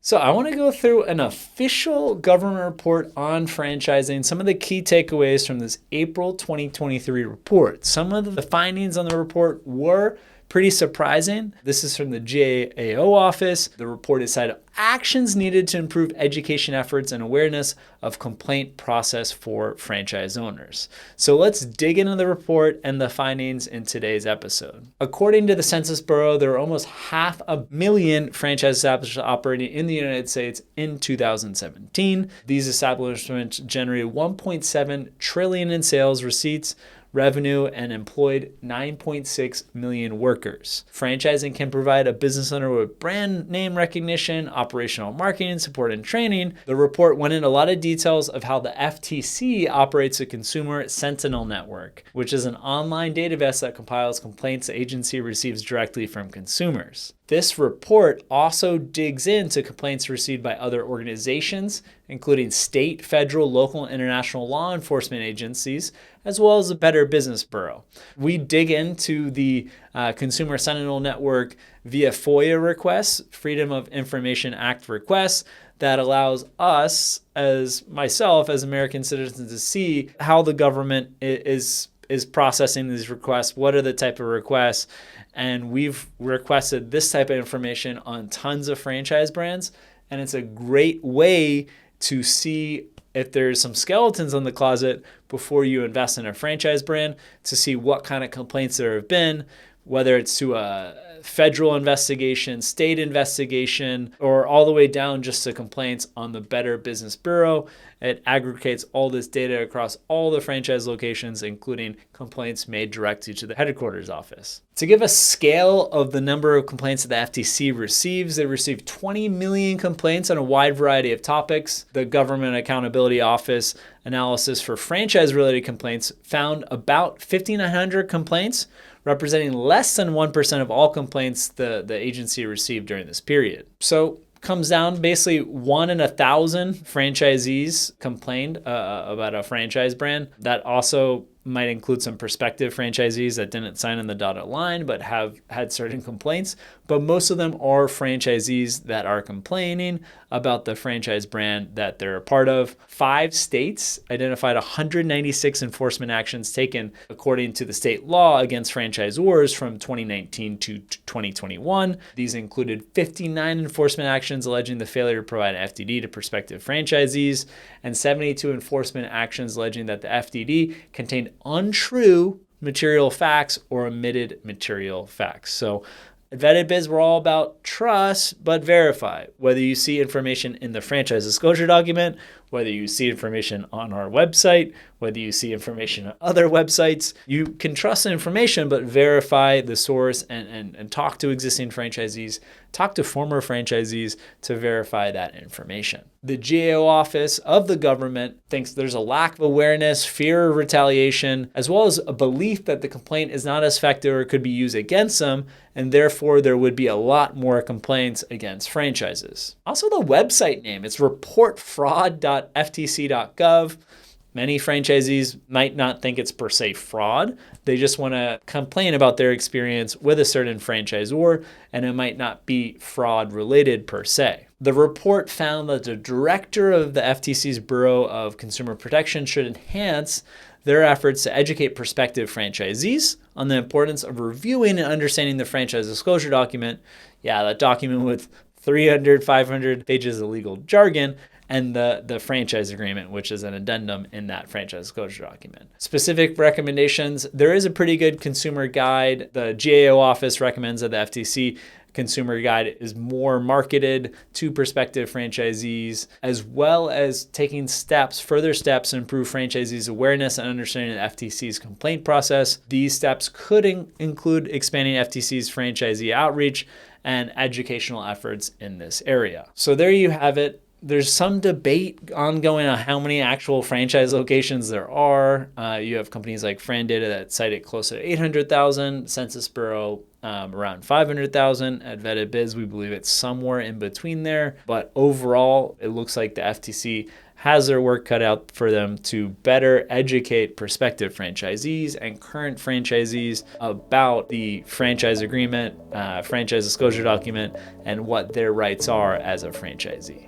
So I want to go through an official government report on franchising, some of the key takeaways from this April 2023 report. Some of the findings on the report were pretty surprising. This is from the GAO office. The report cited actions needed to improve education efforts and awareness of complaint process for franchise owners. So let's dig into the report and the findings in today's episode. According to the Census Bureau, there are almost 500,000 franchise establishments operating in the United States in 2017. These establishments generated $1.7 trillion in sales receipts, revenue, and employed 9.6 million workers. Franchising can provide a business owner with brand name recognition, operational marketing, support, and training. The report went into a lot of details of how the FTC operates a consumer sentinel network, which is an online database that compiles complaints the agency receives directly from consumers. This report also digs into complaints received by other organizations, including state, federal, local, and international law enforcement agencies, as well as the Better Business Bureau. We dig into the Consumer Sentinel Network via FOIA requests, Freedom of Information Act requests, that allows us, as myself, as American citizens, to see how the government is processing these requests, what are the type of requests, and we've requested this type of information on tons of franchise brands, and it's a great way to see if there's some skeletons in the closet before you invest in a franchise brand, to see what kind of complaints there have been, whether it's to a federal investigation, state investigation, or all the way down just to complaints on the Better Business Bureau. It aggregates all this data across all the franchise locations, including complaints made directly to the headquarters office. To give a scale of the number of complaints that the FTC receives, they received 20 million complaints on a wide variety of topics. The Government Accountability Office analysis for franchise-related complaints found about 5,900 complaints, representing less than 1% of all complaints the agency received during this period. So comes down basically 1 in 1,000 franchisees complained about a franchise brand. That also might include some prospective franchisees that didn't sign on the dotted line but have had certain complaints. But most of them are franchisees that are complaining about the franchise brand that they're a part of. 5 states identified 196 enforcement actions taken according to the state law against franchisors from 2019 to 2021. These included 59 enforcement actions alleging the failure to provide FDD to prospective franchisees, and 72 enforcement actions alleging that the FDD contained untrue material facts or omitted material facts. So at Vetted Biz, we're all about trust, but verify. Whether you see information in the franchise disclosure document, whether you see information on our website, whether you see information on other websites, you can trust the information, but verify the source and talk to existing franchisees, talk to former franchisees to verify that information. The GAO office of the government thinks there's a lack of awareness, fear of retaliation, as well as a belief that the complaint is not as effective or could be used against them, and therefore there would be a lot more complaints against franchises. Also the website name, it's reportfraud.ftc.gov. Many franchisees might not think it's per se fraud. They just want to complain about their experience with a certain franchisor, and it might not be fraud related per se. The report found that the director of the FTC's Bureau of Consumer Protection should enhance their efforts to educate prospective franchisees on the importance of reviewing and understanding the franchise disclosure document. Yeah, that document with 300, 500 pages of legal jargon, and the franchise agreement, which is an addendum in that franchise disclosure document. Specific recommendations, there is a pretty good consumer guide. The GAO office recommends that the FTC consumer guide is more marketed to prospective franchisees, as well as taking further steps to improve franchisees' awareness and understanding the FTC's complaint process. These steps could include expanding FTC's franchisee outreach and educational efforts in this area. So there you have it. There's some debate ongoing on how many actual franchise locations there are. You have companies like Frandata that cite it closer to 800,000, Census Bureau around 500,000. At Vetted Biz, we believe it's somewhere in between there. But overall, it looks like the FTC has their work cut out for them to better educate prospective franchisees and current franchisees about the franchise agreement, franchise disclosure document, and what their rights are as a franchisee.